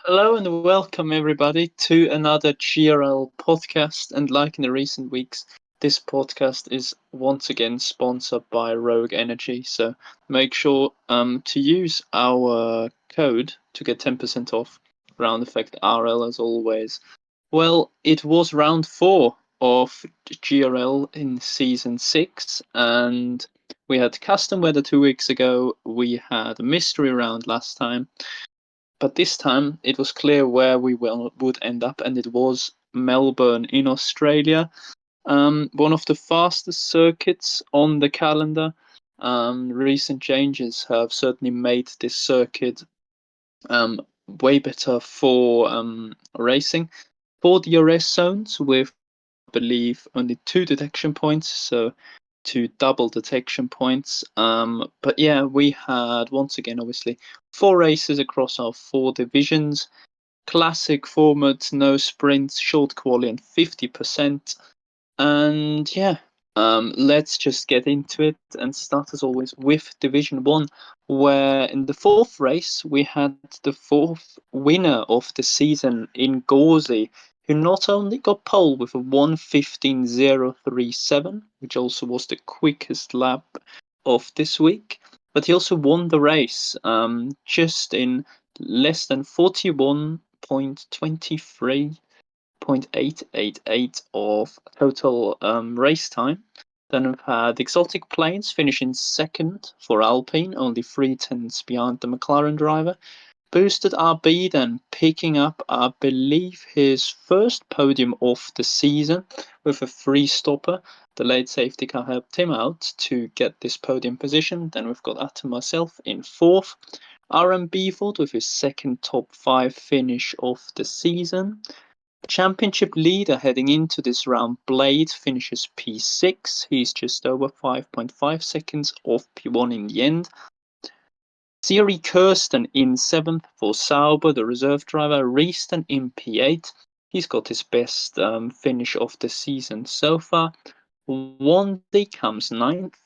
Hello and welcome everybody to another GRL podcast. And like in the recent weeks, this podcast is once again sponsored by Rogue Energy. So make sure to use our code to get 10% off round effect RL as always. Well, it was round 4 of GRL in season 6, and we had custom weather 2 weeks ago. We had a mystery round last time. But this time it was clear where we would end up, and it was Melbourne in Australia. One of the fastest circuits on the calendar. Recent changes have certainly made this circuit um, way better for racing. For the DRS zones, with I believe only 2 detection points, so to double detection points. But yeah, we had once again, obviously, 4 races across our 4 divisions. Classic format, no sprints, short quali, and 50%. And yeah, let's just get into it and start as always with Division 1, where in the fourth race we had the fourth winner of the season in Gauzy, who not only got pole with a 1:15.037, which also was the quickest lap of this week, but he also won the race just in less than 41.23 0.888 of total race time. Then we've had Exotic Plains finishing second for Alpine, only 3 tenths behind the McLaren driver. Boosted RB then picking up, I believe, his first podium of the season with a free stopper. The late safety car helped him out to get this podium position. Then we've got Atom myself in fourth. RMB Ford with his second top 5 finish of the season. Championship leader heading into this round, Blade, finishes P6. He's just over 5.5 seconds off P1 in the end. Thierry Kirsten in 7th for Sauber, the reserve driver. Reeston in P8. He's got his best finish of the season so far. Wandy comes 9th.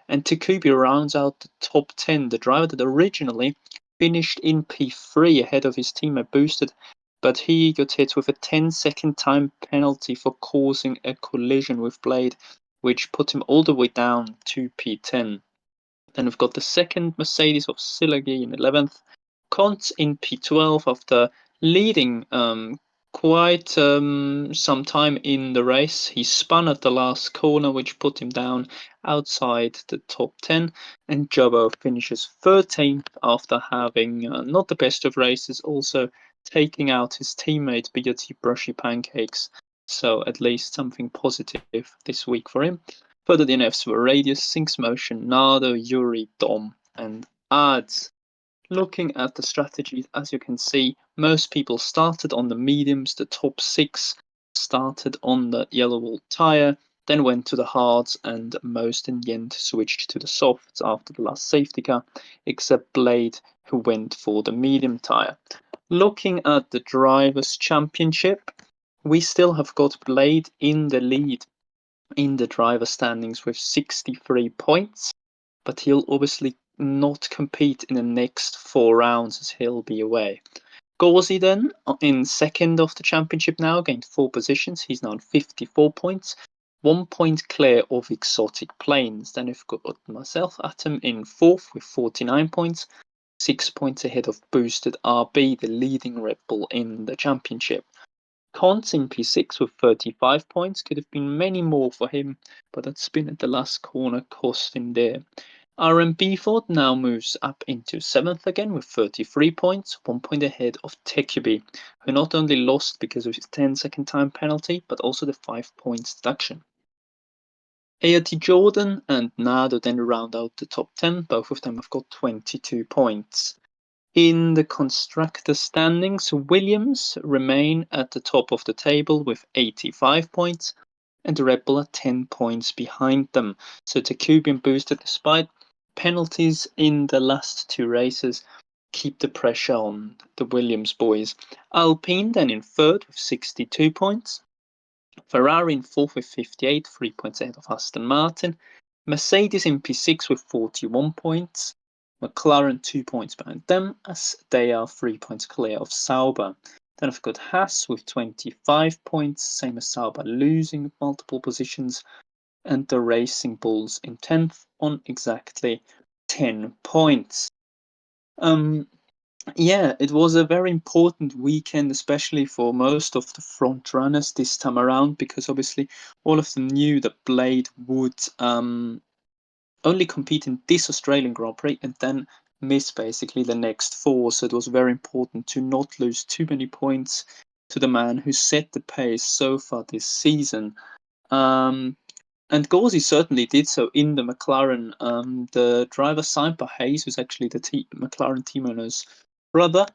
And Takubi rounds out the top 10, the driver that originally finished in P3 ahead of his teammate Boosted, but he got hit with a 10-second time penalty for causing a collision with Blade, which put him all the way down to P10. Then we've got the second Mercedes of Silagi in 11th, Kont in P12 after leading quite some time in the race. He spun at the last corner, which put him down outside the top 10, and Jobo finishes 13th after having not the best of races, also taking out his teammate BRT Brushy Pancakes. So at least something positive this week for him. Further DNFs were Radius, Sinks Motion, Nardo, Yuri, Dom, and Ads. Looking at the strategies, as you can see, most people started on the mediums. The top 6 started on the yellow wall tire, then went to the hards, and most in the end switched to the softs after the last safety car, except Blade, who went for the medium tire. Looking at the Drivers' Championship, we still have got Blade in the lead in the driver standings with 63 points, but he'll obviously not compete in the next 4 rounds as he'll be away. Gauzy then in second of the championship now, gained 4 positions. He's now on 54 points, 1 point clear of Exotic Plains. Then we've got myself, Atom, in fourth with 49 points, 6 points ahead of Boosted RB, the leading Red Bull in the championship. Cons in P6 with 35 points. Could have been many more for him, but that spin at the last corner cost him there. RMB Ford now moves up into 7th again with 33 points, 1 point ahead of Tecubi, who not only lost because of his 10-second time penalty, but also the 5 points deduction. ART Jordan and Nado then round out the top 10. Both of them have got 22 points. In the constructor standings, Williams remain at the top of the table with 85 points, and Red Bull are 10 points behind them. So Takubi and Boosted, despite penalties in the last 2 races, keep the pressure on the Williams boys. Alpine then in third with 62 points. Ferrari in fourth with 58, 3 points ahead of Aston Martin. Mercedes in P6 with 41 points. McLaren 2 points behind them, as they are 3 points clear of Sauber. Then I've got Haas with 25 points, same as Sauber, losing multiple positions, and the Racing Bulls in 10th on exactly 10 points. Yeah, it was a very important weekend, especially for most of the front runners this time around, because obviously all of them knew that Blade would only compete in this Australian Grand Prix and then miss basically the next four. So it was very important to not lose too many points to the man who set the pace so far this season. And Gauzy certainly did so in the McLaren. The driver signed by Hayes, who's actually the McLaren team owner's brother,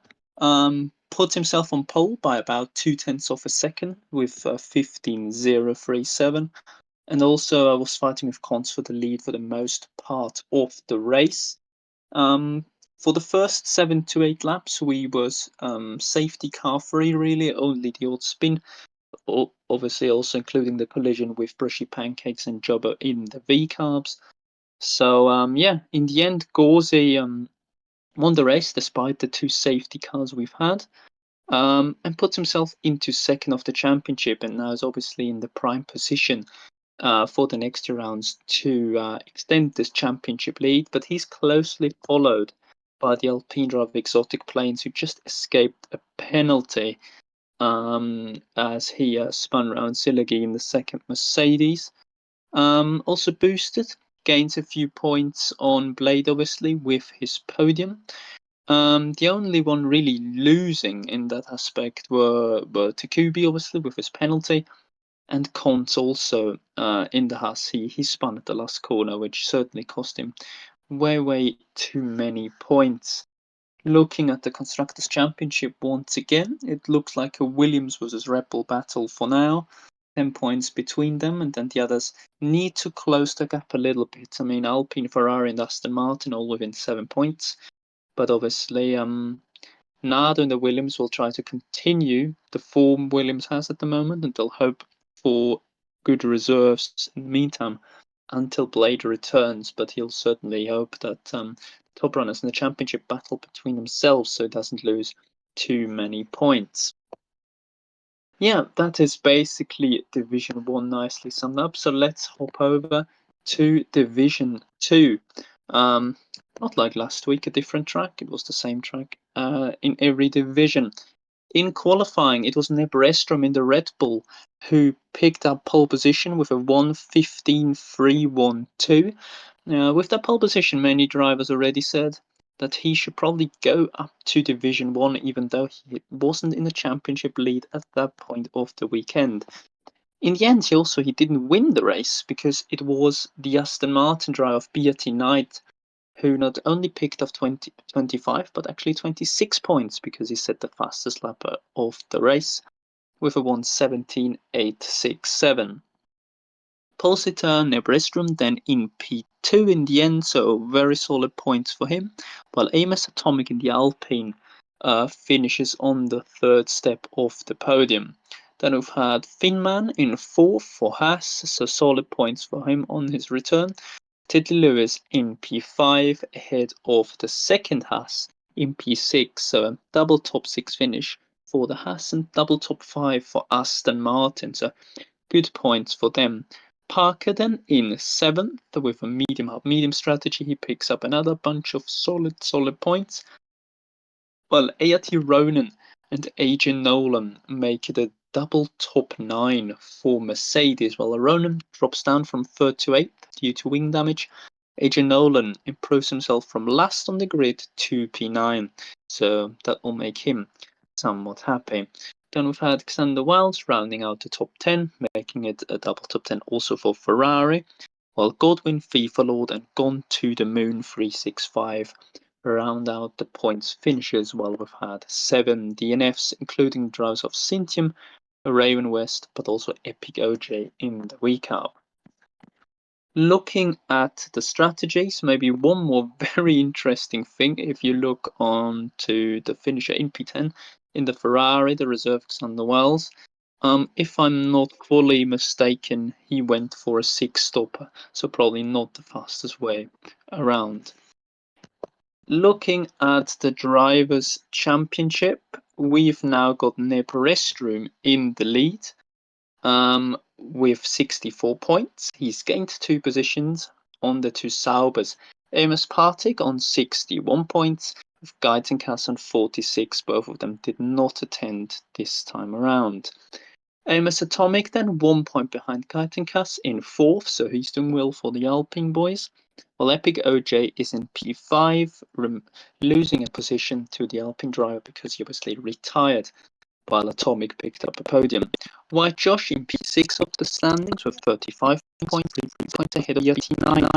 put himself on pole by about 0.2 of a second with 15.037. And also, I was fighting with Cons for the lead for the most part of the race. For the first 7 to 8 laps, we was safety car free, really, only the odd spin. Obviously, also including the collision with Brushy Pancakes and Jobber in the V carbs. So, yeah, in the end, Gauzy won the race despite the 2 safety cars we've had. And puts himself into second of the championship, and now is obviously in the prime position for the next 2 rounds to extend this championship lead. But he's closely followed by the Alpine driver Exotic Planes, who just escaped a penalty as he spun around Silagi in the second Mercedes. Also boosted, gains a few points on Blade, obviously, with his podium. The only one really losing in that aspect were Takubi, obviously, with his penalty, and Cons also in the Haas. He spun at the last corner, which certainly cost him way too many points. Looking at the Constructors' Championship once again, it looks like a Williams versus Red Bull battle for now. 10 points between them, and then the others need to close the gap a little bit. I mean, Alpine, Ferrari, and Aston Martin all within 7 points. But obviously, Nardo and the Williams will try to continue the form Williams has at the moment, and they'll hope for good reserves in the meantime until Blade returns. But he'll certainly hope that top runners in the championship battle between themselves so it doesn't lose too many points. Yeah, that is basically Division 1 nicely summed up. So let's hop over to Division 2. Not like last week, a different track. It was the same track in every division. In qualifying, it was Neb Restrom in the Red Bull who picked up pole position with a 1:15.312. With that pole position, many drivers already said that he should probably go up to Division 1, even though he wasn't in the championship lead at that point of the weekend. In the end, he didn't win the race because it was the Aston Martin driver Beatty Knight who not only picked up 25 but actually 26 points because he set the fastest lap of the race with a 1:17.867. Pulsitar Nebrestrom then in P2 in the end, so very solid points for him, while Amos Atomic in the Alpine finishes on the third step of the podium. Then we've had Finman in fourth for Haas, so solid points for him on his return. Tiddly Lewis in P5 ahead of the second Haas in P6, so a double top 6 finish for the Haas and double top 5 for Aston Martin, so good points for them. Parker then in 7th with a medium strategy. He picks up another bunch of solid points. Well, Ayati Ronan and Adrian Nolan make it a double top 9 for Mercedes. While Ronan drops down from 3rd to 8th due to wing damage. Adrian Nolan improves himself from last on the grid to P9, so that will make him somewhat happy. Then we've had Xander Wiles rounding out the top 10, making it a double top 10 also for Ferrari, while Godwin, FIFA Lord, and Gone to the Moon 365 round out the points finishes, while we've had 7 DNFs, including drivers of Cintium, Raven West, but also Epic OJ in the recap. Looking at the strategies, maybe one more very interesting thing, if you look on to the finisher in P10 in the Ferrari, the reserve Xander Wells, if I'm not fully mistaken, he went for a 6-stopper, so probably not the fastest way around. Looking at the Drivers' Championship, we've now got Neb Restroom in the lead with 64 points. He's gained 2 positions on the 2 Saubers. Amos Partig on 61 points, with Geitenkass on 46. Both of them did not attend this time around. Amos Atomic then 1 point behind Geitenkass in 4th, so he's doing well for the Alpine boys. While Epic OJ is in P5, losing a position to the Alpine driver because he obviously retired, while Atomic picked up a podium. White Josh in P6 of the standings with 35 points, 3 points ahead of Yeti Knight,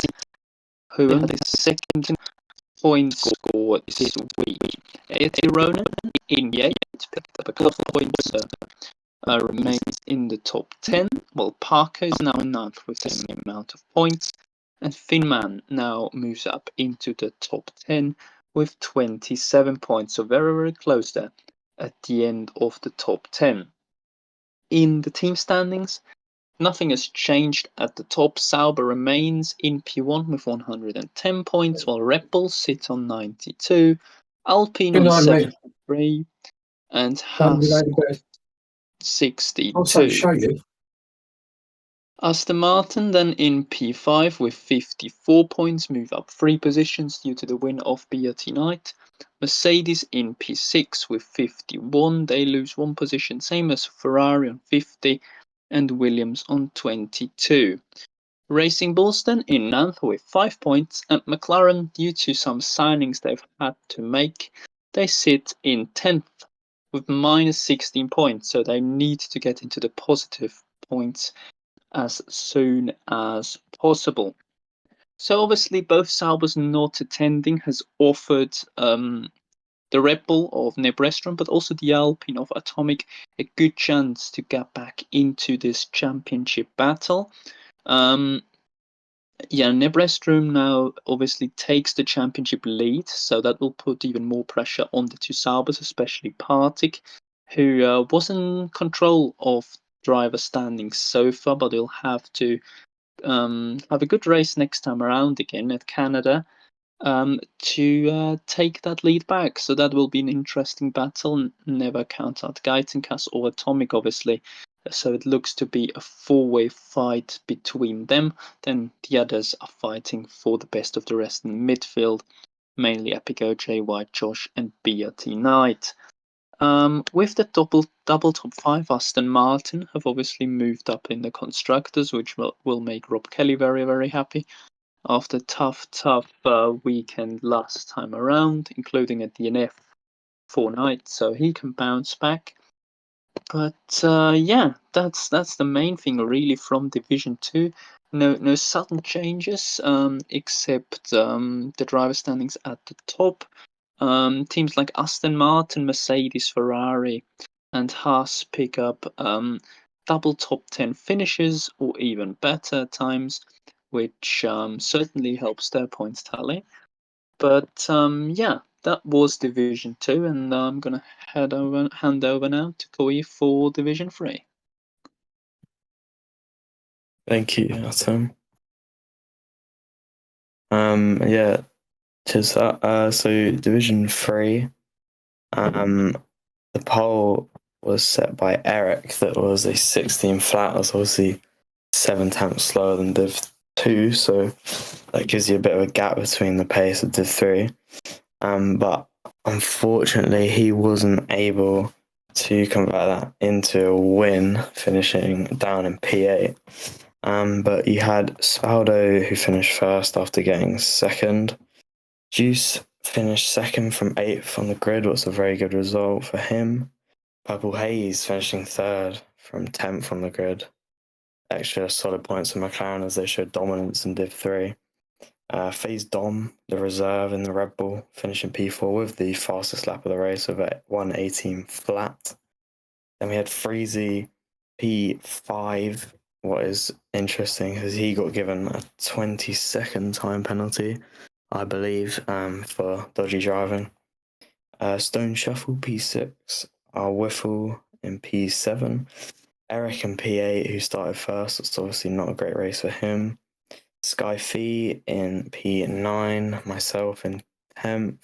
who earned his second point score this week. Yeti Ronan in P8 picked up a couple of points, remains in the top 10, while Parker is now in 9th with the same amount of points, and Finman now moves up into the top 10 with 27 points, so very, very close there at the end of the top 10. In the team standings, nothing has changed at the top. Sauber remains in P1 with 110 points, while Red Bull sits on 92, Alpine on 73, and Haas 62. Aston Martin then in P5 with 54 points, move up 3 positions due to the win of Beatty Knight. Mercedes in P6 with 51, they lose 1 position, same as Ferrari on 50 and Williams on 22. Racing Bulls then in 9th with 5 points, and McLaren, due to some signings they've had to make, they sit in 10th with minus 16 points, so they need to get into the positive points as soon as possible. So obviously both Saubers not attending has offered the Red Bull of Neb Restaurant, but also the Alpine of Atomic, a good chance to get back into this championship battle. Neb Restaurant now obviously takes the championship lead, so that will put even more pressure on the 2 Saubers, especially Partig, who was in control of driver standings so far, but he'll have to have a good race next time around again at Canada to take that lead back. So that will be an interesting battle. Never count out Geitenkass or Atomic, obviously. So it looks to be a 4-way fight between them. Then the others are fighting for the best of the rest in midfield, mainly Epic OJ, White Josh, and BRT Knight. With the double top 5, Aston Martin have obviously moved up in the constructors, which will make Rob Kelly very, very happy after tough weekend last time around, including a DNF 4 nights, so he can bounce back. But that's the main thing really from Division 2. No sudden changes, except the driver standings at the top. Teams like Aston Martin, Mercedes, Ferrari, and Haas pick up double top 10 finishes, or even better at times, which certainly helps their points tally. But that was Division 2, and I'm going to hand over now to Koi for Division 3. Thank you, Atom. Cheers for that. So Division 3, the pole was set by Eric. That was a 16 flat. That was obviously 7 tenths slower than Div 2, so that gives you a bit of a gap between the pace of Div 3. But unfortunately, he wasn't able to convert that into a win, finishing down in P8. But you had Spaldo, who finished first after getting second. Juice finished second from 8th on the grid, what's a very good result for him. Purple Haze finishing third from 10th on the grid. Extra solid points for McLaren as they showed dominance in Div 3. FaZe Dom, the reserve in the Red Bull, finishing P4 with the fastest lap of the race with a 1:18 flat. Then we had Freezy P5. What is interesting is he got given a 20-second time penalty, I believe, for dodgy driving. Stone Shuffle P6, our Wiffle in P7. Eric in P8, who started first. It's obviously not a great race for him. Sky Fee in P9, myself in 10th,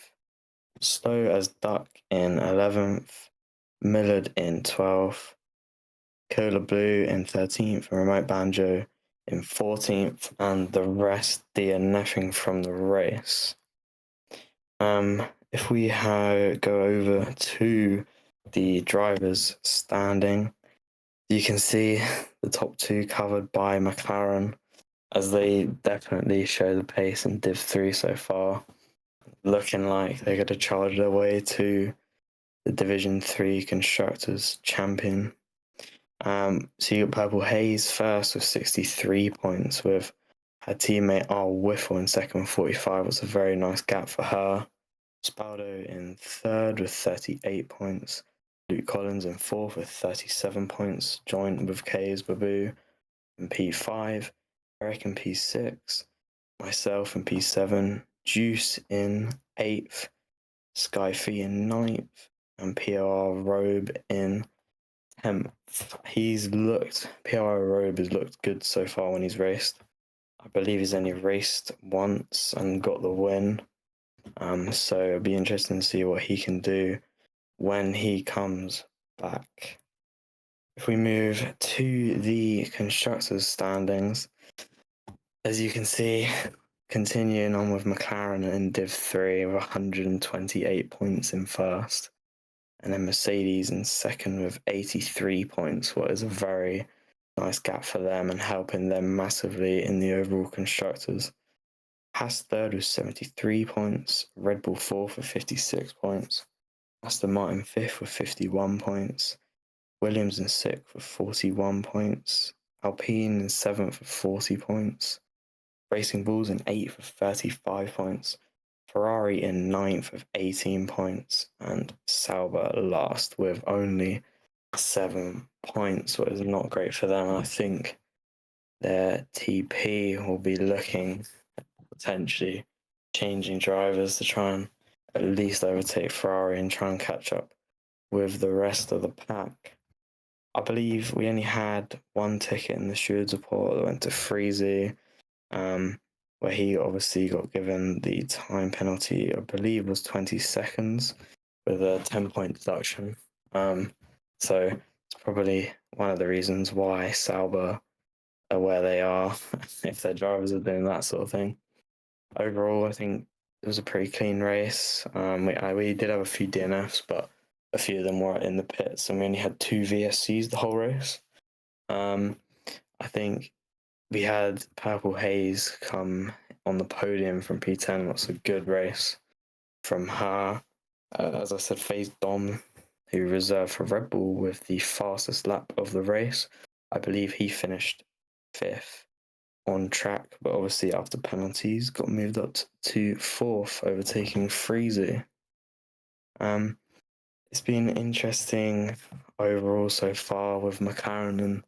Slow as Duck in 11th, Millard in 12th, Cola Blue in 13th, and Remote Banjo in 14th, and the rest DNFing from the race. If we go over to the drivers' standing, you can see the top two covered by McLaren, as they definitely show the pace in Div 3 so far, looking like they're going to charge their way to the Division 3 Constructors Champion. So you got Purple Haze first with 63 points, with her teammate R. Whiffle in second with 45. Was a very nice gap for her. Spaldo in third with 38 points. Luke Collins in fourth with 37 points, joint with K's Babu in P5. Eric in P6. Myself in P7. Juice in 8th. Skyfee in 9th. And POR Robe in 10th. POR Robe has looked good so far when he's raced. I believe he's only raced once and got the win. So it'll be interesting to see what he can do when he comes back. If we move to the constructors' standings, as you can see, continuing on with McLaren in Div 3 with 128 points in first, and then Mercedes in second with 83 points, what is a very nice gap for them and helping them massively in the overall constructors. Haas third with 73 points, Red Bull fourth with 56 points, Aston Martin fifth with 51 points, Williams in sixth with 41 points, Alpine in seventh with 40 points, Racing Bulls in eighth with 35 points, Ferrari in ninth with 18 points, and Sauber last with only 7 points, what is not great for them. I think their TP will be looking potentially changing drivers to try and at least overtake Ferrari and try and catch up with the rest of the pack. I believe we only had one ticket in the stewards report that went to Freezy, where he obviously got given the time penalty, I believe was 20 seconds with a 10-point deduction. So it's probably one of the reasons why Sauber are where they are, if their drivers are doing that sort of thing. Overall, I think it was a pretty clean race. We did have a few DNFs, but a few of them were in the pits, and we only had 2 VSCs the whole race. I think we had Purple Haze come on the podium from P10. That's a good race from her. As I said, FaZe Dom, who reserved for Red Bull with the fastest lap of the race. I believe he finished 5th on track, but obviously after penalties got moved up to 4th, overtaking Freezy. It's been interesting overall so far with McLaren and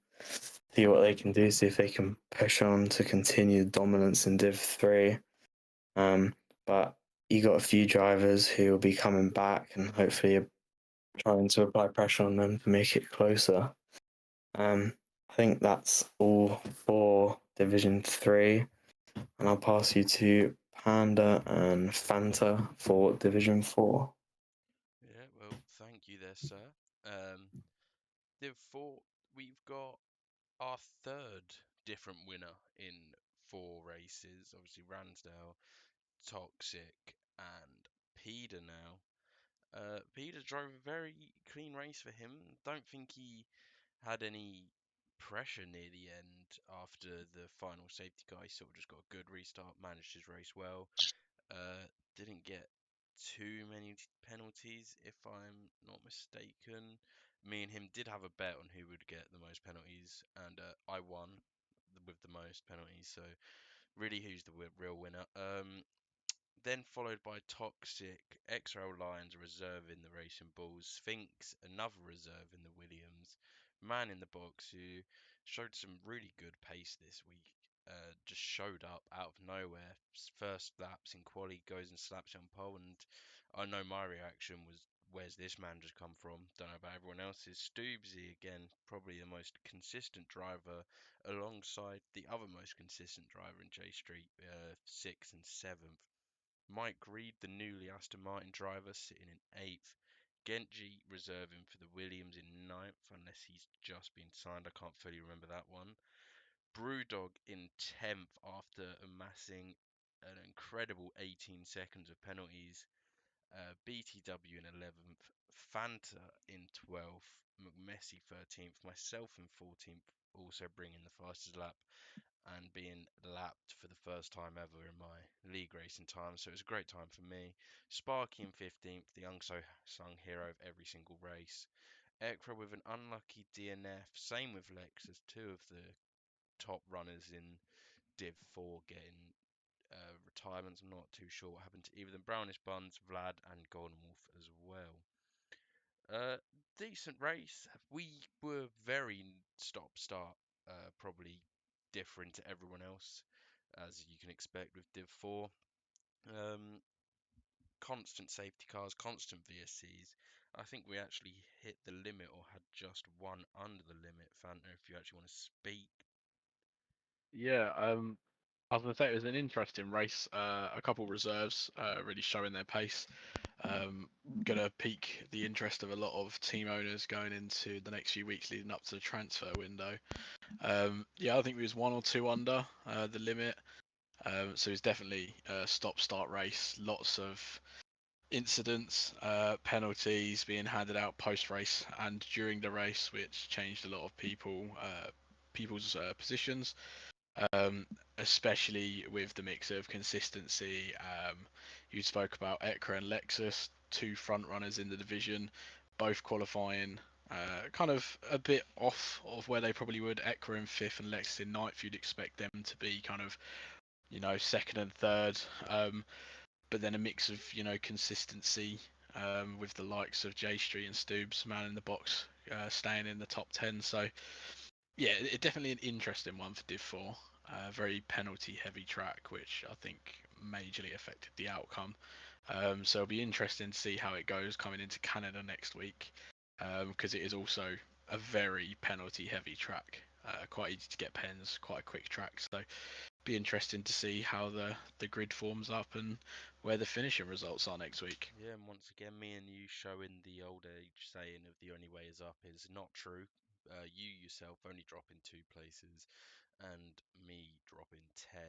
see what they can do, see if they can push on to continue dominance in Div 3. But you got a few drivers who will be coming back and hopefully trying to apply pressure on them to make it closer. I think that's all for Division 3. And I'll pass you to Panda and Fanta for Division 4. Yeah, well, thank you there, sir. Div 4, we've got our third different winner in 4 races. Obviously, Ransdale, Toxic, and Peda now. Peda drove a very clean race for him. Don't think he had any pressure near the end after the final safety car. He sort of just got a good restart, managed his race well. Didn't get too many penalties, if I'm not mistaken. Me and him did have a bet on who would get the most penalties, and I won with the most penalties. So really, who's the real winner? Then followed by Toxic, XRL Lions, a reserve in the Racing Bulls, Sphinx, another reserve in the Williams, Man in the Box, who showed some really good pace this week. Just showed up out of nowhere. First laps in quali, goes and slaps you on pole, and I know my reaction was, "Where's this man just come from?" Don't know about everyone else's. Stoobsy again, probably the most consistent driver, alongside the other most consistent driver in J Street, 6th and 7th. Mike Reed, the newly Aston Martin driver, sitting in 8th. Genji reserving for the Williams in 9th, unless he's just been signed. I can't fully remember that one. Brewdog in 10th after amassing an incredible 18 seconds of penalties. BTW in 11th, Fanta in 12th, McMessy 13th, myself in 14th, also bringing the fastest lap and being lapped for the first time ever in my league racing time. So it was a great time for me. Sparky in 15th, the unsung hero of every single race. Ekra with an unlucky DNF. Same with Lexus, two of the top runners in Div 4 getting retirements. I'm not too sure what happened to either of them. Brownish Buns, Vlad, and Golden Wolf as well. Decent race. We were very stop-start, probably different to everyone else, as you can expect with Div 4. Constant safety cars, constant VSCs. I think we actually hit the limit or had just one under the limit. Fanta, if you actually want to speak. Yeah, I was going to say it was an interesting race. A couple reserves really showing their pace. Going to pique the interest of a lot of team owners going into the next few weeks leading up to the transfer window. Yeah, I think we was 1 or 2 under the limit. So it's definitely a stop-start race. Lots of incidents, penalties being handed out post-race and during the race, which changed a lot of people's positions. Especially with the mix of consistency. You spoke about Ekra and Lexus, two front runners in the division, both qualifying kind of a bit off of where they probably would. Ekra in 5th and Lexus in 9th. You'd expect them to be kind of, 2nd and 3rd. But then a mix of, consistency with the likes of J Street and Stoobs, man in the box, staying in the top 10. So yeah, it definitely an interesting one for Div 4. Very penalty heavy track, which I think majorly affected the outcome. So it'll be interesting to see how it goes coming into Canada next week, because it is also a very penalty heavy track. Quite easy to get pens, quite a quick track. So be interesting to see how the grid forms up and where the finishing results are next week. Yeah, and once again, me and you showing the old age saying of the only way is up is not true. You yourself only dropping 2 places and me dropping 10.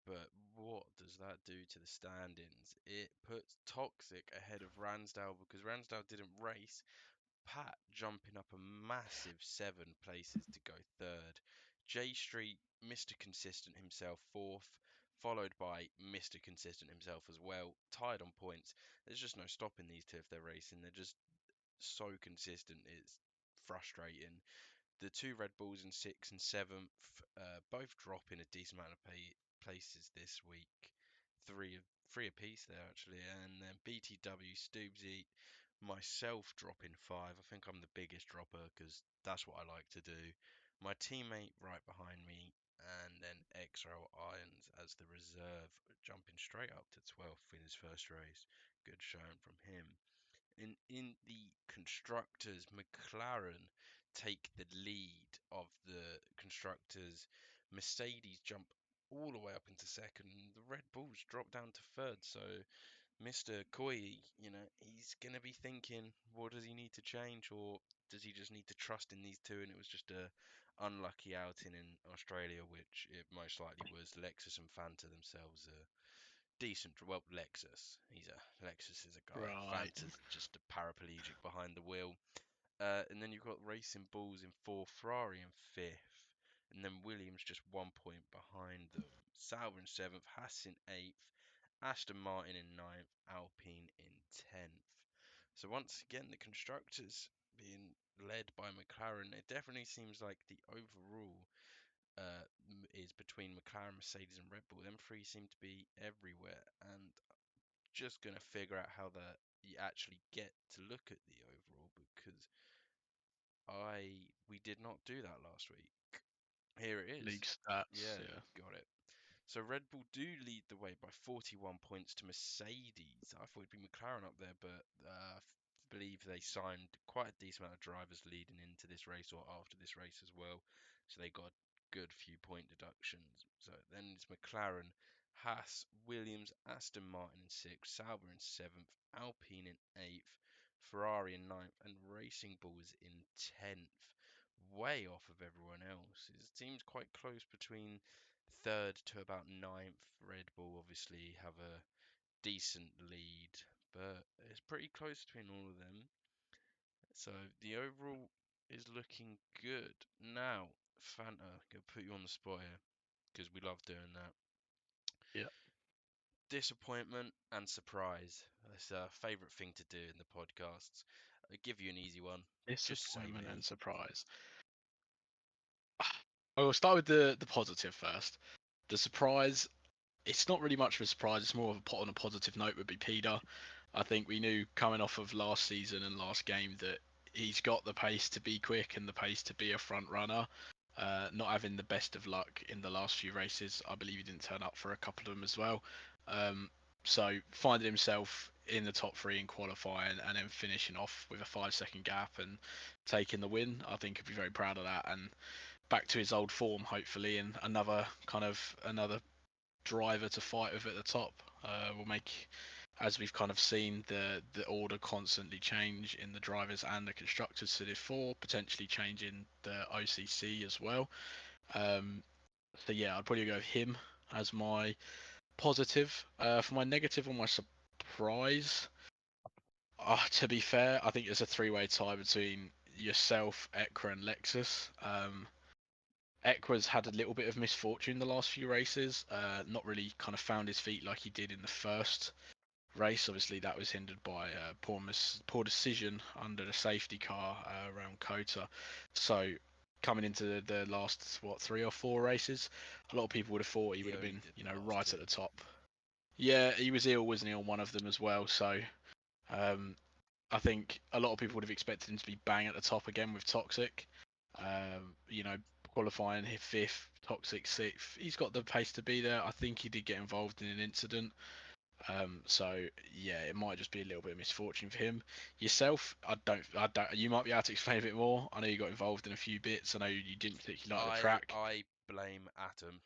But what does that do to the standings? It puts Toxic ahead of Ransdale because Ransdale didn't race. Pat jumping up a massive 7 places to go 3rd. J Street, Mr. Consistent himself 4th, followed by Mr. Consistent himself as well, tied on points. There's just no stopping these two if they're racing. They're just so consistent. It's frustrating. The 2 Red Bulls in 6th and 7th, both dropping a decent amount of places this week. Three apiece there actually, and then BTW, Stoobsy, myself dropping 5. I think I'm the biggest dropper because that's what I like to do. My teammate right behind me, and then XRL Irons as the reserve, jumping straight up to 12th in his first race. Good showing from him. In the constructors, McLaren take the lead of the constructors. Mercedes jump all the way up into 2nd. The Red Bulls drop down to 3rd. So Mr. Coy, he's going to be thinking, what does he need to change, or does he just need to trust in these two? And it was just a unlucky outing in Australia, which it most likely was. Lexus and Fanta themselves are decent. Well, Lexus is a guy. Right. Fanta's just a paraplegic behind the wheel. And then you've got Racing Bulls in 4th, Ferrari in 5th, and then Williams just 1 point behind them. Sauber in 7th, Haas in 8th, Aston Martin in 9th, Alpine in 10th. So once again, the constructors being led by McLaren. It definitely seems like the overall is between McLaren, Mercedes, and Red Bull. Them three seem to be everywhere, and just gonna figure out how you actually get to look at the overall because we did not do that last week. Here it is. League stats. Yeah, Yeah. got it. So Red Bull do lead the way by 41 points to Mercedes. I thought it'd be McLaren up there, but I believe they signed quite a decent amount of drivers leading into this race or after this race as well. So they got a good few point deductions. So then it's McLaren Haas, Williams, Aston Martin in 6th, Sauber in 7th, Alpine in 8th, Ferrari in 9th, and Racing Bulls in 10th. Way off of everyone else. It seems quite close between 3rd to about 9th. Red Bull obviously have a decent lead, but it's pretty close between all of them. So the overall is looking good. Now, Fanta, gonna put you on the spot here because we love doing that. Yeah. Disappointment and surprise. That's our favourite thing to do in the podcasts. I'll give you an easy one. Just say Disappointment me. and surprise. I will start with the positive first. The surprise, it's not really much of a surprise. It's more of a on a positive note would be Peter. I think we knew coming off of last season and last game that he's got the pace to be quick and the pace to be a front runner. Not having the best of luck in the last few races, I believe he didn't turn up for a couple of them as well. So finding himself in the top 3 in qualifying and then finishing off with a 5-second gap and taking the win, I think he'd be very proud of that and back to his old form hopefully, and another driver to fight with at the top. Will make, as we've kind of seen, the order constantly change in the drivers and the constructors to the 4, potentially changing the OCC as well. So yeah, I'd probably go with him as my positive. For my negative or my surprise, to be fair, I think it's a 3-way tie between yourself, Ekra, and Lexus. Ekwa's had a little bit of misfortune the last few races. Not really kind of found his feet like he did in the first race. Obviously, that was hindered by poor decision under the safety car around Kota. So coming into the last 3 or 4 races, a lot of people would have thought he would have been right at the top. Yeah, he was ill, wasn't he, on one of them as well. So I think a lot of people would have expected him to be bang at the top again with Toxic. Qualifying his 5th, Toxic 6th. He's got the pace to be there. I think he did get involved in an incident. So yeah, it might just be a little bit of misfortune for him. Yourself, I don't. You might be able to explain a bit more. I know you got involved in a few bits. I know you didn't particularly like the track. I blame Atom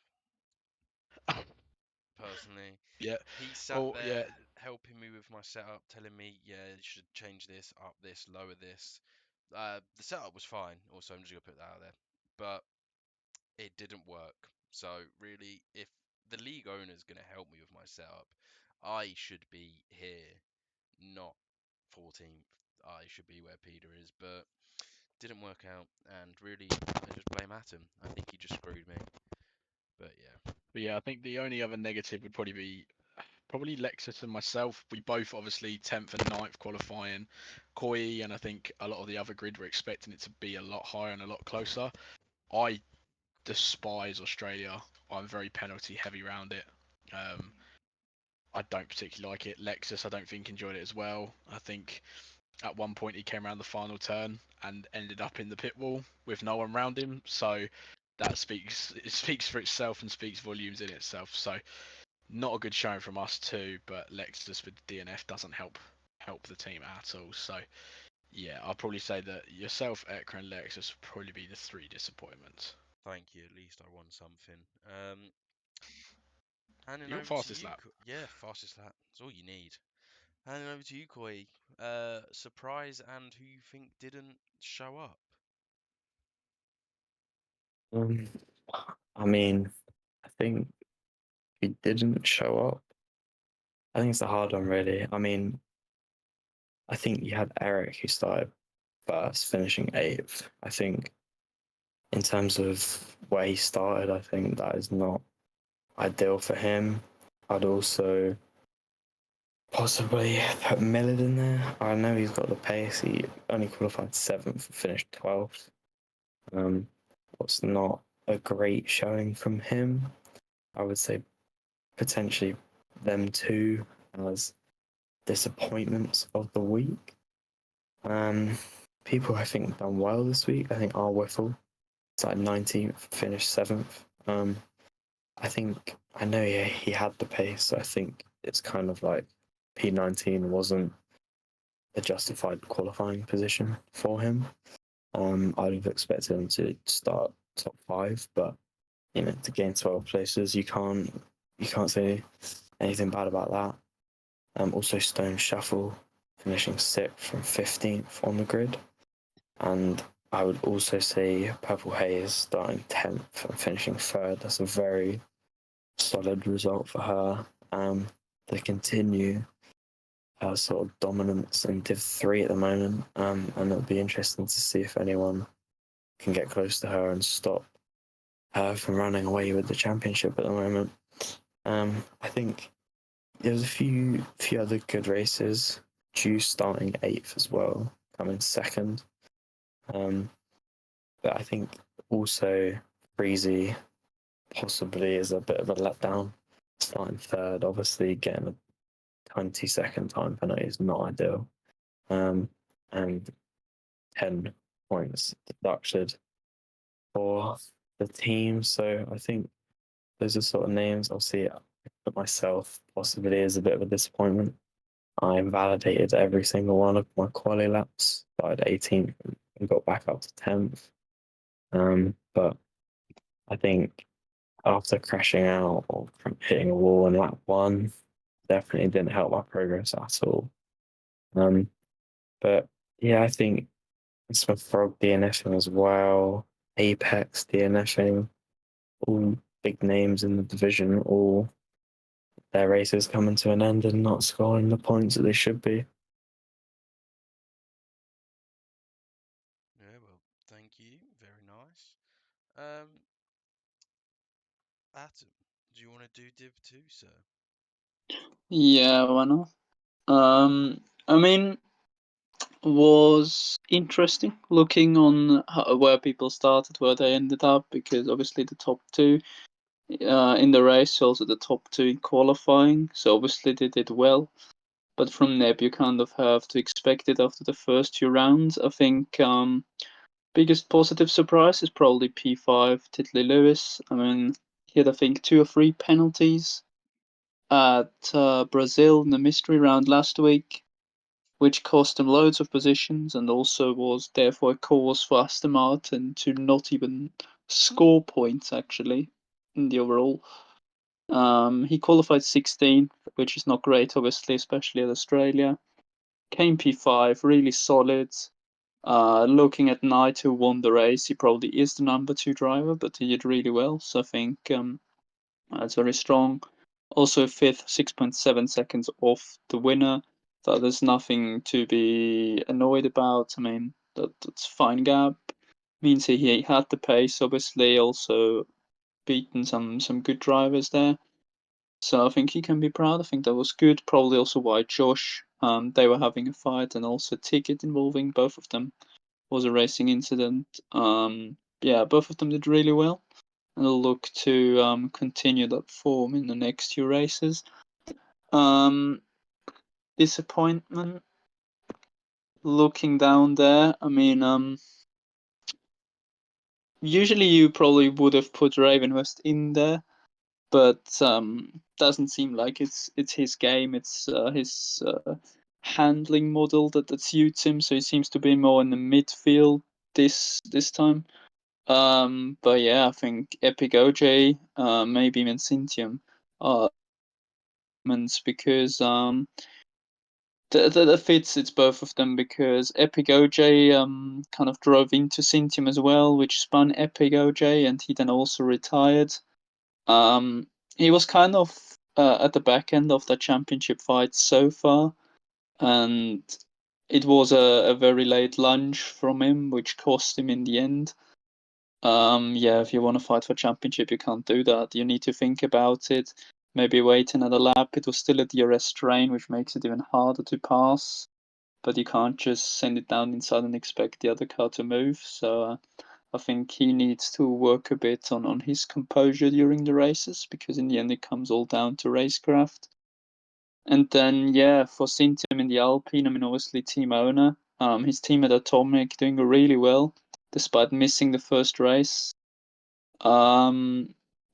personally. Yeah. He sat there helping me with my setup, telling me, yeah, you should change this, up this, lower this. The setup was fine. Also, I'm just gonna put that out there, but it didn't work. So really, if the league owner is gonna help me with my setup, I should be here, not 14th. I should be where Peter is, but didn't work out. And really, I just blame Atom. I think he just screwed me. But yeah. But yeah, I think the only other negative would probably be Lexus and myself. We both obviously 10th and 9th qualifying Koi, and I think a lot of the other grid were expecting it to be a lot higher and a lot closer. I despise Australia. I'm very penalty heavy around it. I don't particularly like it. Lexus, I don't think enjoyed it as well. I think at one point he came around the final turn and ended up in the pit wall with no one around him. So that speaks for itself and speaks volumes in itself. So not a good showing from us too, but Lexus with the DNF doesn't help the team at all. So yeah, I'll probably say that yourself, Ekra, and Lexus would probably be the 3 disappointments. Thank you. At least I won something. Handing You're over to fastest you. lap. Yeah, fastest lap. That's all you need. Handing over to you, Koi. Surprise and who you think didn't show up? I mean, I think he didn't show up. I think it's a hard one, really. I mean, I think you had Eric who started first, finishing 8th. I think in terms of where he started, I think that is not ideal for him. I'd also possibly put Millard in there. I know he's got the pace. He only qualified 7th, finished 12th. What's not a great showing from him. I would say potentially them 2 as disappointments of the week. People I think done well this week. I think R Whiffle started 19th, finished 7th. I know he had the pace, so I think it's kind of like P19 wasn't a justified qualifying position for him. I'd have expected him to start top 5, but to gain 12 places, you can't you can't say anything bad about that. Also Stone Shuffle finishing 6th from 15th on the grid. And I would also say Purple Haze starting 10th and finishing 3rd. That's a very solid result for her. To continue her sort of dominance in Div 3 at the moment. And it'll be interesting to see if anyone can get close to her and stop her from running away with the championship at the moment. I think there's a few other good races. Juice starting 8th as well, coming 2nd. But I think also Breezy possibly is a bit of a letdown, starting 3rd. Obviously, getting a 20-second time penalty is not ideal. And 10 points deducted for the team. So I think those are sort of names. Obviously, for myself, possibly is a bit of a disappointment. I invalidated every single one of my quali laps. Started 18th and got back up to 10th. But I think after crashing out or hitting a wall in lap 1, definitely didn't help my progress at all. But yeah, I think some Frog DNFing as well, Apex DNFing, all big names in the division, all their races coming to an end and not scoring the points that they should be. Yeah, well, thank you. Very nice. Atom, do you want to do Div 2, sir? Yeah, why not? I mean, was interesting looking on where people started, where they ended up, because obviously the top 2 in the race, also the top 2 in qualifying, so obviously they did well. But from Neb, you kind of have to expect it after the first 2 rounds. I think biggest positive surprise is probably P5 Titley Lewis. I mean, he had I think 2 or 3 penalties at Brazil in the mystery round last week, which cost him loads of positions and also was therefore a cause for Aston Martin to not even score points actually in the overall. He qualified 16th, which is not great, obviously, especially at Australia. Came P5, really solid. Looking at Knight, who won the race, he probably is the number 2 driver, but he did really well. So I think that's very strong. Also 5th, 6.7 seconds off the winner. So there's nothing to be annoyed about. I mean, that's fine gap. Means he had the pace, obviously, also beaten some good drivers there. So I think he can be proud. I think that was good. Probably also why Josh, they were having a fight, and also a ticket involving both of them was a racing incident. Yeah, both of them did really well, and I'll look to continue that form in the next 2 races. Disappointment. Looking down there, I mean, usually you probably would have put Ravenhurst in there, but doesn't seem like it's his game. It's his handling model that suits him. So he seems to be more in the midfield this time. But yeah, I think Epic OJ, maybe even Cintium, are because the fits it's both of them because Epic OJ kind of drove into Cintium as well, which spun Epic OJ, and he then also retired. He was kind of at the back end of the championship fight so far, and it was a very late lunge from him, which cost him in the end. Yeah, if you want to fight for championship, you can't do that. You need to think about it. Maybe wait another lap. It was still a DRS train, which makes it even harder to pass. But you can't just send it down inside and expect the other car to move. So I think he needs to work a bit on his composure during the races, because in the end it comes all down to racecraft. And then yeah, for Cintium in the Alpine, I mean obviously team owner. His team at Atomic doing really well despite missing the first race.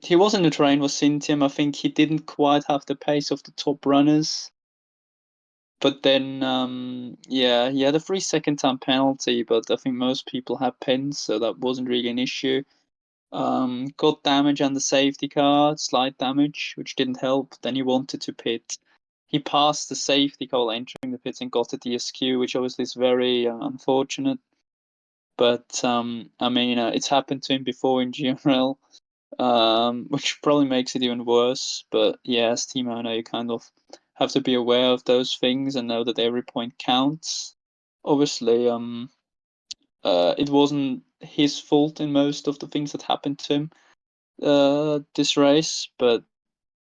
He was in the train with Cintium. I think he didn't quite have the pace of the top runners. But then, yeah, he had a 3 second time penalty, but I think most people had pens, so that wasn't really an issue. got damage on the safety car, slight damage, which didn't help. Then he wanted to pit. He passed the safety car entering the pits and got a DSQ, which obviously is very unfortunate. But I mean, it's happened to him before in GRL, which probably makes it even worse. But yeah, as team owner, you kind of have to be aware of those things and know that every point counts. Obviously, it wasn't his fault in most of the things that happened to him this race, but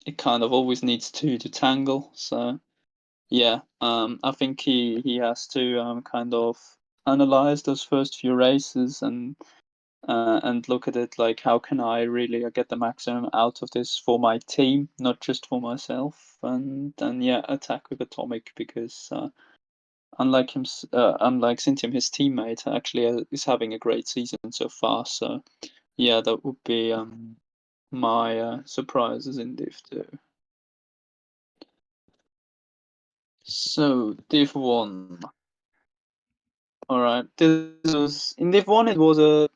it kind of always needs to tangle. So yeah, I think he has to kind of analyze those first few races and look at it like, how can I really get the maximum out of this for my team, not just for myself, and yeah, attack with Atomic, because unlike him, unlike Sintium, his teammate actually is having a great season so far. So yeah, that would be my surprises in Div 2. So Div 1. All right, this was in Div 1. It was a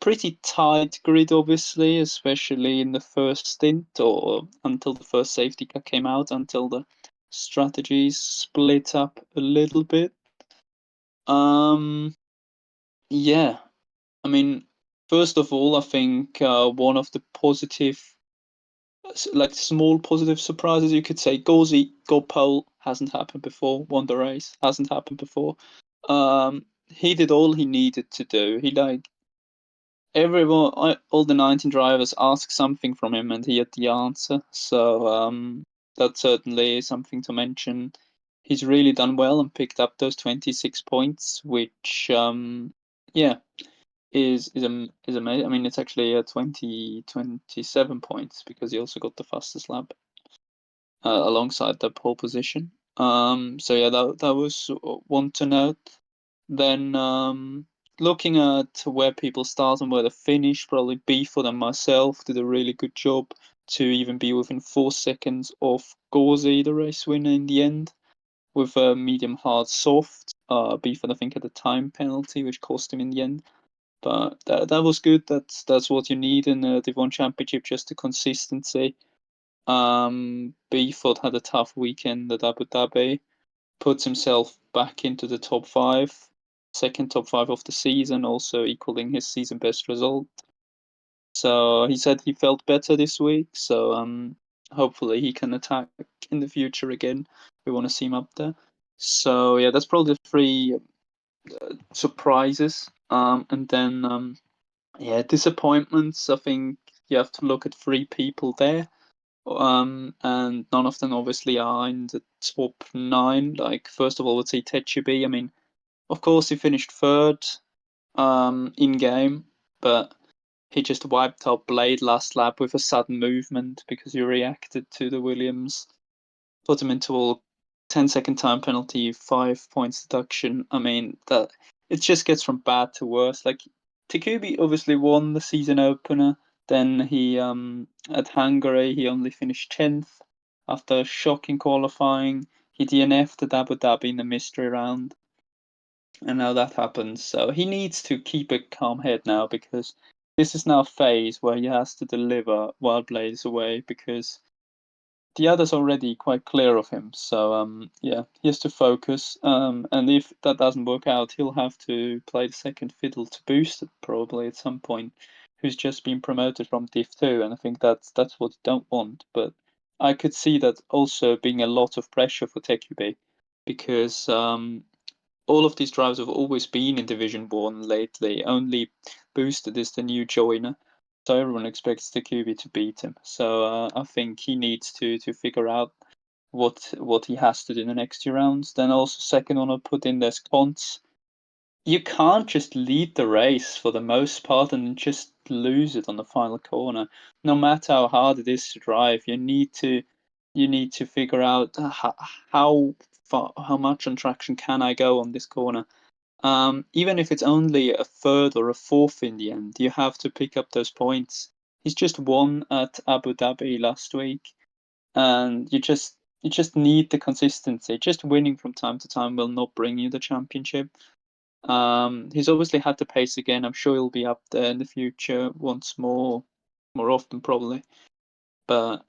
pretty tight grid, obviously, especially in the first stint, or until the first safety car came out, until the strategies split up a little bit. Yeah, I mean, first of all, I think one of the positive, like small positive surprises, you could say, Gauzy got pole, hasn't happened before. Won the race, hasn't happened before. He did all he needed to do. He everyone, all the 19 drivers asked something from him, and he had the answer. So that's certainly something to mention. He's really done well and picked up those 26 points, which yeah, is amazing. I mean, it's actually 27 points, because he also got the fastest lap alongside the pole position. So yeah, that was one to note. Then looking at where people start and where they finish, probably Beeford and myself did a really good job to even be within 4 seconds of Gauzy, the race winner in the end, with a medium hard soft. Beeford, I think, had a time penalty which cost him in the end. But that was good. That's what you need in a Div 1 championship, just the consistency. Beeford had a tough weekend at Abu Dhabi, puts himself back into the top 5, second top 5 of the season, also equaling his season best result. So he said he felt better this week, so hopefully he can attack in the future again. We want to see him up there. So yeah, that's probably the 3 surprises. And then yeah, disappointments. I think you have to look at 3 people there. And none of them obviously are in the top 9. Like, first of all, let's say Techubi. I mean, of course he finished 3rd in game, but he just wiped out Blade last lap with a sudden movement because he reacted to the Williams, put him into a 10-second time penalty, 5 points deduction. I mean, that it just gets from bad to worse. Like, Takubi obviously won the season opener. Then he at Hungary he only finished 10th after shocking qualifying. He DNF'd at Abu Dhabi in the mystery round, and now that happens. So he needs to keep a calm head now, because this is now a phase where he has to deliver while Blade is away, because the others already quite clear of him. So yeah, he has to focus. And if that doesn't work out, he'll have to play the second fiddle to Boost probably at some point, who's just been promoted from Div 2, and I think that's what you don't want. But I could see that also being a lot of pressure for TechUB, because all of these drivers have always been in Division 1 lately. Only Boosted is the new joiner. So everyone expects the QB to beat him. So I think he needs to figure out what he has to do in the next 2 rounds. Then also second one I'll put in there's Conts. You can't just lead the race for the most part and just lose it on the final corner. No matter how hard it is to drive, you need to figure out how far, how much on traction can I go on this corner. Even if it's only a 3rd or a 4th in the end, you have to pick up those points. He's just won at Abu Dhabi last week, and you just need the consistency. Just winning from time to time will not bring you the championship. He's obviously had the pace again. I'm sure he'll be up there in the future once more often probably. But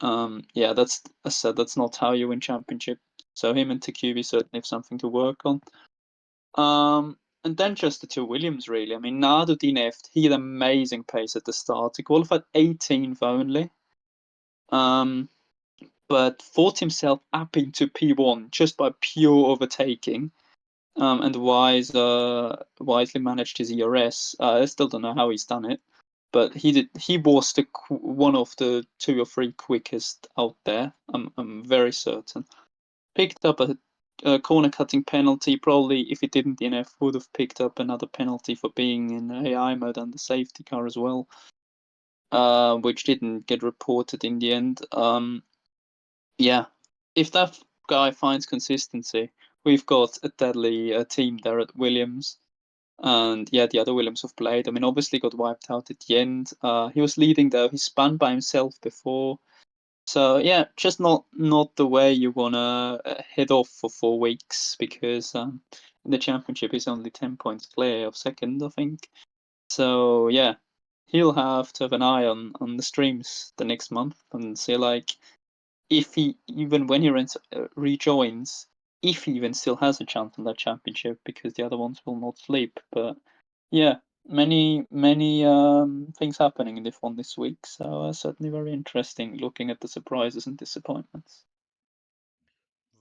yeah, that's as I said, that's not how you win championship. So him and Takubi certainly have something to work on. And then just the two Williams really. I mean, Nado Dineft, he had amazing pace at the start. He qualified 18th only. But fought himself up into P1 just by pure overtaking. And wisely managed his ERS. I still don't know how he's done it, but he did. He was one of the 2 or 3 quickest out there. I'm very certain. Picked up a corner cutting penalty. Probably if he didn't DNF, would have picked up another penalty for being in AI mode and the safety car as well, which didn't get reported in the end. Yeah, if that guy finds consistency, we've got a deadly team there at Williams. And yeah, the other Williams have played. I mean, obviously got wiped out at the end. He was leading though. He spun by himself before. So yeah, just not the way you wanna head off for 4 weeks, because in the championship he's only 10 points clear of second, I think. So yeah, he'll have to have an eye on the streams the next month and see like if he, even when he rejoins, if he even still has a chance in that championship, because the other ones will not sleep. But yeah, many things happening in Div 1 this week, so certainly very interesting looking at the surprises and disappointments.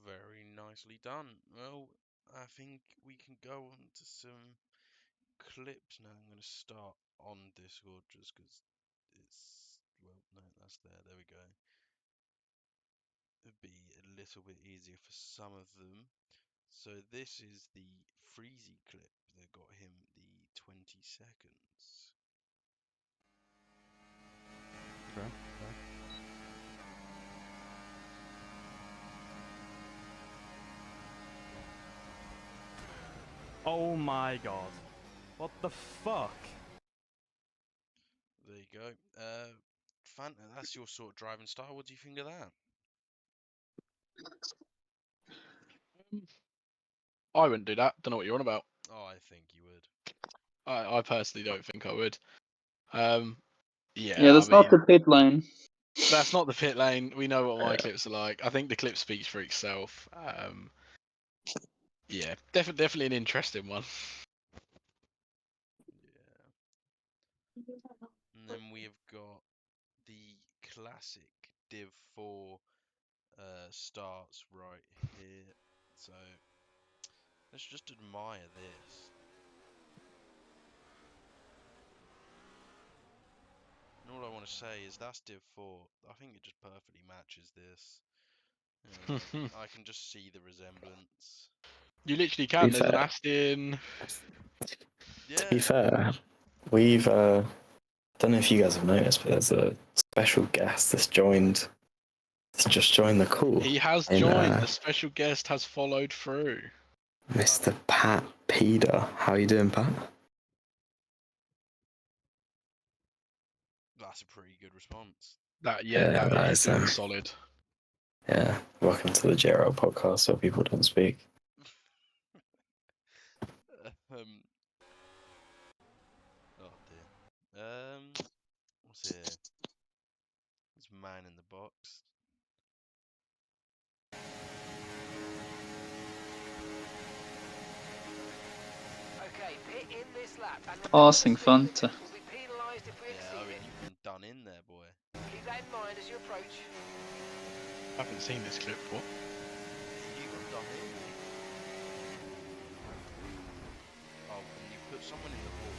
Very nicely done. Well, I think we can go on to some clips now. I'm going to start on Discord just because it's, well, no, that's there. There we go. It'd be a little bit easier for some of them. So this is the Freezy clip that got him the 20 seconds. Okay. Oh my god. What the fuck? There you go. Fanta, that's your sort of driving style. What do you think of that? I wouldn't do that. Don't know what you're on about. Oh, I think you would. I personally don't think I would. Yeah, I that's not mean, the pit lane. that's not the pit lane. We know what my clips are like. I think the clip speaks for itself. Yeah, definitely an interesting one. Yeah. And then we have got the classic Div 4 starts right here. So let's just admire this. And all I want to say is that's Div 4. I think it just perfectly matches this. I can just see the resemblance. You literally To can. be There's an fair, Aston. to be Yeah. fair, we've don't know if you guys have noticed, but there's a special guest that's just joined the call. He has in, joined. The special guest has followed through. Mr. Pat Peder. How you doing, Pat? That's a pretty good response. That that is is solid. yeah. Welcome to the GRL podcast, where people don't speak. Oh dear. What's here? There's man in the box. Okay, pit in this lap and Passing Fanta. will be penalised if we Yeah, exceed it. you've been done in there, boy. Keep that in mind as you approach. I haven't seen this clip before. You got done in, mate. Oh, and you put someone in the wall.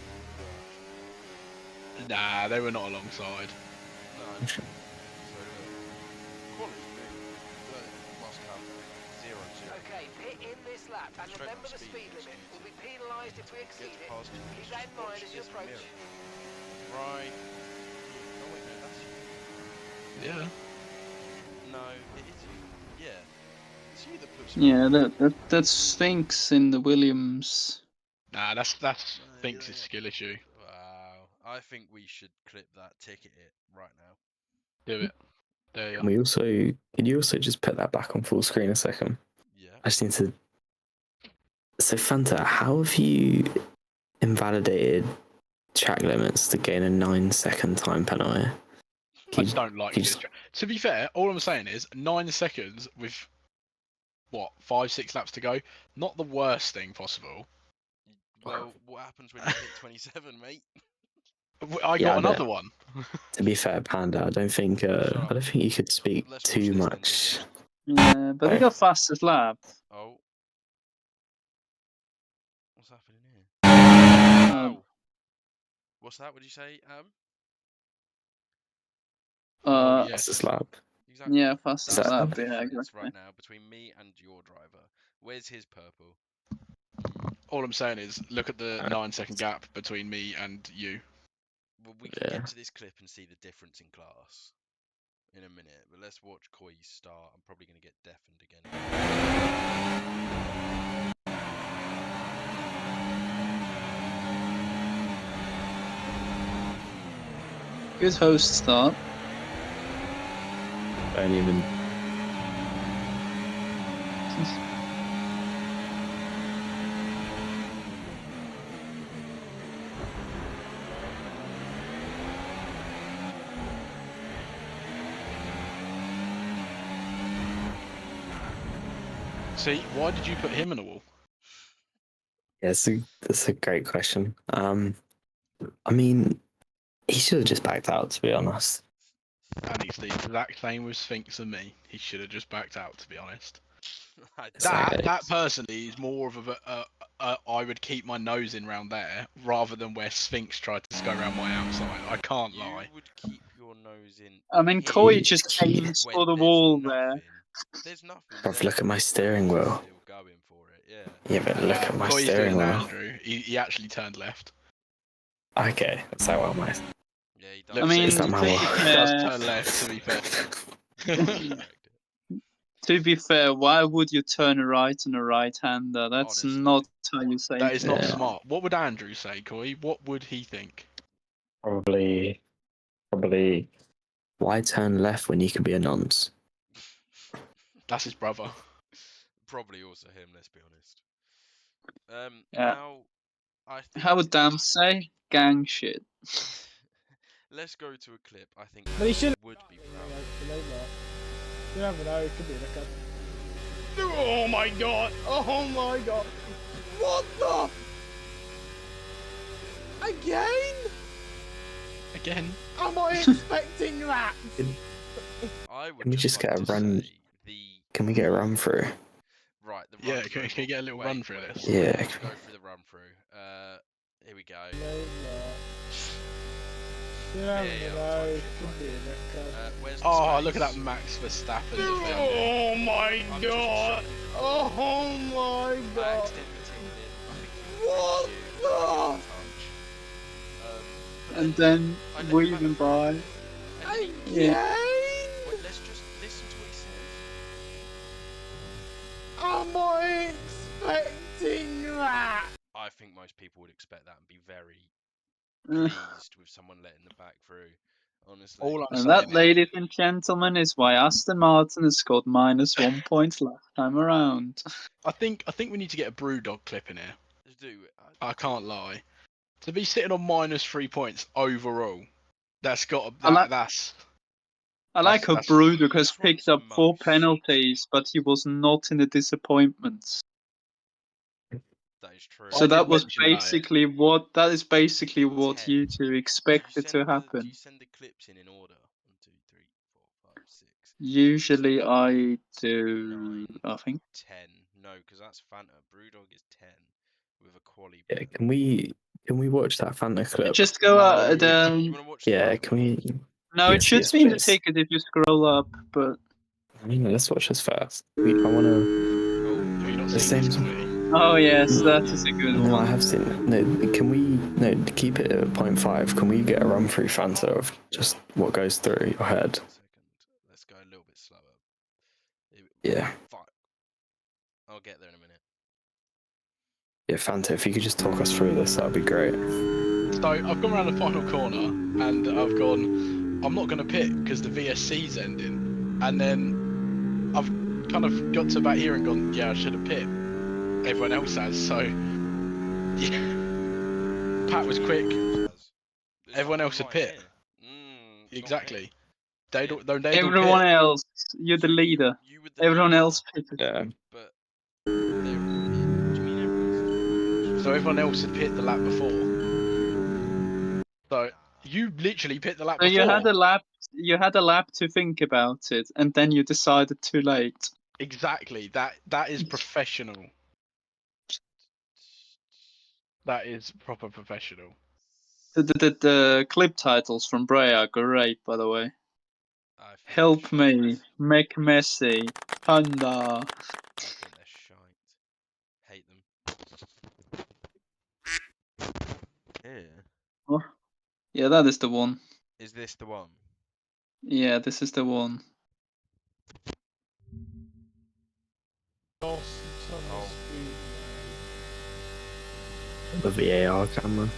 Nah, they were not alongside. No, I know. So look, quality move, but must have 0-0. Okay, pit in this lap and Straight remember on the speed speed, limit. excuse Will be penalised if we exceed Gets it. past you. Keep Just that in watch mind as you this approach. mirror. Right. Oh wait, no, that's you. Yeah. No, it is you. Yeah. It's you that puts him Yeah, up. that's Sphinx in the Williams. Nah, that's Sphinx's skill issue. Wow. I think we should clip that, ticket it right now. Do it. There you Can you also just put that back on full screen a second? Yeah. I just need to So Fanta, how have you invalidated track limits to gain a 9-second time penalty? I just don't like you this. just- To be fair, all I'm saying is 9 seconds with what 5-6 laps to go. Not the worst thing possible. Well, what happens when you hit 27, mate? I Yeah, got I another bet. one. To be fair, Panda, I don't think you could speak Let's watch too this then, much. Yeah, but he got fastest lap. Oh. What's happening here? Um, Oh. What's that? What did you say, Oh uh, yes. Fastest lap. Exactly. yeah, fastest That's lap. the Yeah, difference exactly. right now between me and your driver. Where's his purple? All I'm saying is look at the 9-second gap between me and you. Well, we can Yeah. get to this clip and see the difference in class in a minute, but let's watch Koi start. I'm probably going to get deafened again. Good host start. Don't even. See, why did you put him in a wall? Yeah, that's a great question. I mean, he should have just backed out, to be honest. And it's the exact same with Sphinx and me. He should have just backed out, to be honest. Exactly. That personally is more of I would keep my nose in round there rather than where Sphinx tried to go around my outside. I can't lie. You would keep your nose in. I mean, here Koi just He- aims when for the there's wall nothing. there. There's nothing. Bruv, there, look at my but steering Koi's wheel. Still going for it, yeah. Yeah, but look at my Koi's steering doing an wheel. Andrew. He actually turned left. Okay, that's how well my. Yeah, he does. I Looks mean, Is that to my be wall? He does fair, turn left, to be fair. Correct. to be fair, why would you turn right on a right-hander? That's Honestly. not how you say That is not Yeah. smart. What would Andrew say, Koi? What would he think? Probably. Why turn left when you can be a nonce? That's his brother. Probably also him. Let's be honest. Yeah. Now, I think. How would Dam say? Gang shit. Let's go to a clip. I think But he Andrew should. would be proud. You never know. It could be a record. Oh my god! Oh my god! What the? Again? Again? Am I expecting that? I would Can we just like get a to run? say the Can we get a run through? right. The Yeah, run can we through. get a little run through this? Yeah. Let's go through the run through. Here we go. You never Yeah, know. I'll It touch it, could be a record. Where's the Oh, space? look at that Max Verstappen defending. Oh my I'm just god! checking. Oh my I god! accidentally ticked it. I think it was What you. the? I gave it a touch. But And then I let him weaving back through. by. And then he, Yeah. wait, let's just listen to what he says. Am I expecting that? I think most people would expect that and be very Uh, pleased with someone letting them back through. Honestly. All I'm And saying that, is, ladies and gentlemen, is why Aston Martin has scored -1 point last time around. I think we need to get a Brewdog clip in here. Let's do it. I can't lie. To be sitting on -3 points overall, that's got I like- that's I like how that's- Bruduk has Which one's picked up the 4 most? penalties, but he was not in the disappointments. That is true. So I that did was mention that. basically what 10. you two expected to Do happen. you send the clips in order? 1, 2, 3, 4, 5, 6. Usually I do, 9, I think. 10. No, because that's Fanta. Brewdog is 10 with a quali. Yeah, can we watch that Fanta clip? Just go No. You want to watch the Yeah, run can we? No, it Yes, should yes, be in the please. ticket if you scroll up, but I mean, let's watch this first. I want to. Have you not The seen this, same- Koi? oh yes, that is a good No, I one. have seen it. No, can we? No, keep it at 0.5. Can we get a run through Fanta of just what goes through your head? 1 second. Let's go a little bit slower. Yeah. Fuck. I'll get there in a minute. Yeah, Fanta, if you could just talk us through this, that'd be great. So I've gone around the final corner and I've gone, I'm not going to pit because the VSC's ending. And then I've kind of got to about here and gone, yeah, I should have pit. everyone else has. So yeah, Pat was quick. There's Everyone someone else had right pit. here. It's not me. Exactly. They'd Yeah. all pit. Everyone else, you're the So leader. You were the Everyone leader, else pitted. Yeah. but they. What do you mean everyone's? So everyone else had pit the lap before. So you literally pit the lap So before. you had a lap. You had a lap to think about it, and then you decided too late. Exactly. That is professional. That is proper professional. The clip titles from Bray are great, by the way. I think Help they're me, shite. make messy, Panda. I think they're shite. Hate them. Yeah. Oh, yeah, that is the one. Is this the one? Yeah, this is the one. Oh, it's on the Oh. screen. The VAR camera.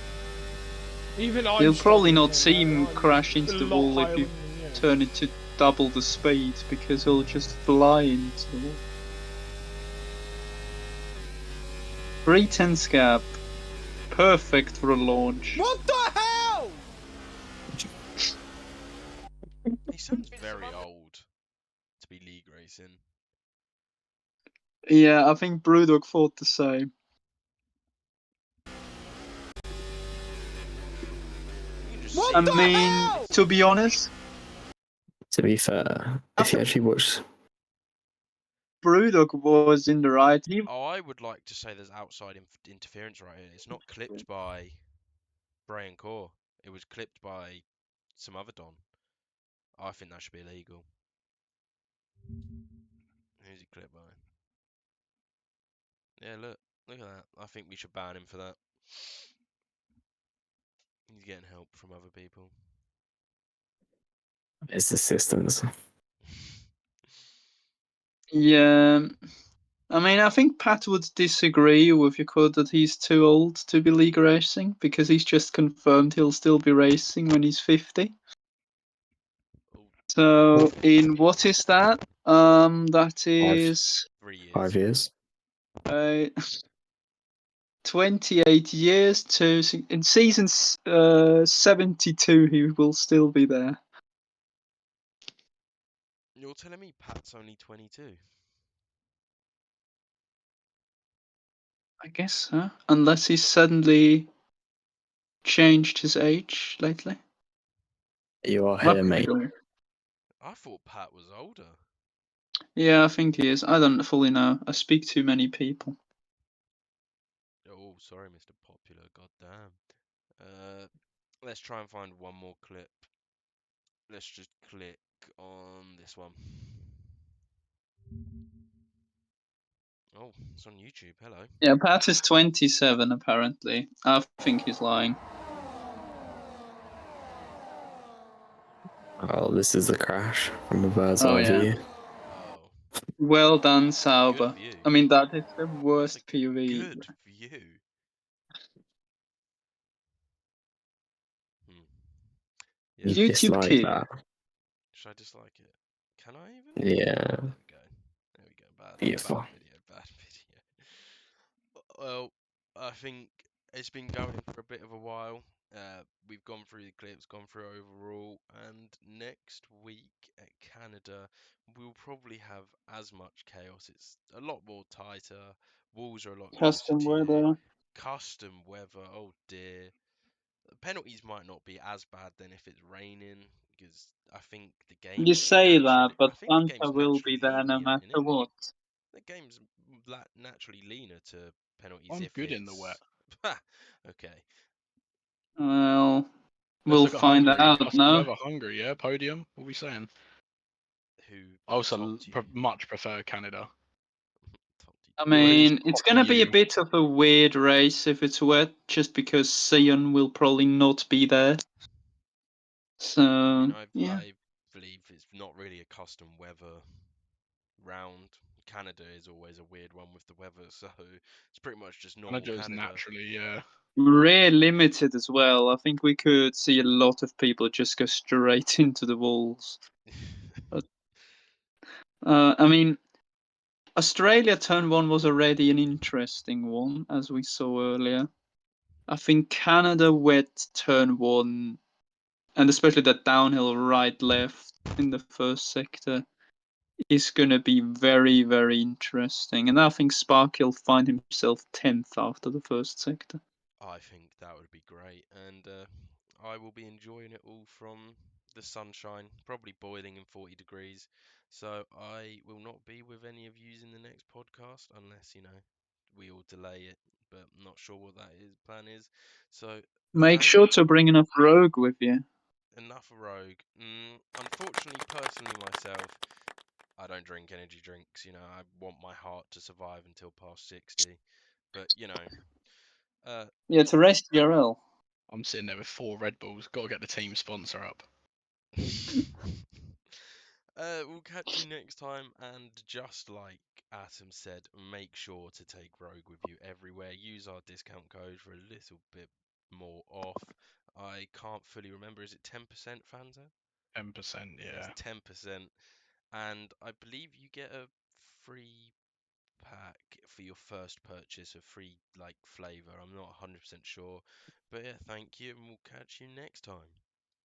Even I You'll probably struggle not with see that, him right? crash It's into a the lot wall if higher you than the turn it to double the speed, because he'll just fly into the wall. 310 gap. Perfect for a launch. What the hell? He sounds very old to be league racing. Yeah, I think Brewdog thought the same. You can just What see I the it. mean, hell? to be honest, To be fair, if you actually watch, Brewdog was in the right. Oh, I would like to say there's outside interference right here. It's not clipped by Bray and Core. It was clipped by some other Don. I think that should be illegal. Who's he clipped by? Yeah, look at that. I think we should ban him for that. He's getting help from other people. it's assistance. Yeah, I mean, I think Pat would disagree with you, Code, that he's too old to be league racing, because he's just confirmed he'll still be racing when he's 50. Oh, So, in what is that? That is 3 years. 5 years. 28 years to in season 72 he will still be there. You're telling me Pat's only 22? I guess so, unless he's suddenly changed his age lately. You are Might here, be mate. wrong. I thought Pat was older. Yeah, I think he is. I don't fully know. I speak to many people. Oh, sorry, Mr. Popular. Goddamn. Let's try and find one more clip. Let's just click on this one. Oh, it's on YouTube. Hello. Yeah, Pat is 27 apparently. I think he's lying. Oh, this is the crash from a bird's Oh, eye yeah. view. Oh, Well done, good Sauber. view. I mean, that is the That's worst a POV. good view. Yeah. You YouTube dislike Kid. that. Should I dislike it? Can I even? Yeah. There we go. There we go. Bad Beautiful. video. Bad video. Well, I think it's been going for a bit of a while. We've gone through the clips, gone through overall, and next week at Canada, we'll probably have as much chaos. It's a lot more tighter. Walls are a lot closer Custom to you. weather. Custom weather. Oh dear. Penalties might not be as bad than if it's raining, because I think the game's You say that, naturally. but I think the game's Fanta will be naturally there no lenient, matter innit? what. The game's naturally leaner to penalties I'm if good it's in the wet. okay. Well, Let's we'll look at find Hungary. out Custom now. weather Hungary, yeah? Podium? What are we saying? Who I also topped you? much prefer Canada. Topped you, I topped you. Or who's mean, it's topping gonna be a you? bit of a weird race if it's wet, just because Sion will probably not be there. So, I mean, yeah. I believe it's not really a custom weather round. Canada is always a weird one with the weather, so it's pretty much just normal Canada is Canada. naturally, yeah. Rare limited as well. I think we could see a lot of people just go straight into the walls. I mean, Australia turn 1 was already an interesting one, as we saw earlier. I think Canada wet turn 1, and especially that downhill right left in the first sector, is going to be very, very interesting. And I think Sparky will find himself 10th after the first sector. I think that would be great, and I will be enjoying it all from the sunshine, probably boiling in 40 degrees. So I will not be with any of you in the next podcast unless, we all delay it, but I'm not sure what that plan is. So Make thank sure to bring enough rogue with you. enough rogue. Unfortunately, personally myself, I don't drink energy drinks. I want my heart to survive until past 60. But uh, Yeah, to race GRL. I'm sitting there with 4 Red Bulls. Got to get the team sponsor up. we'll catch you next time, and just like Atom said, make sure to take Rogue with you everywhere. Use our discount code for a little bit more off. I can't fully remember. Is it 10%, Fanta? 10%, Yes, yeah. 10%. And I believe you get a free pack for your first purchase, a free flavor. I'm not 100% sure. But yeah, thank you, and we'll catch you next time.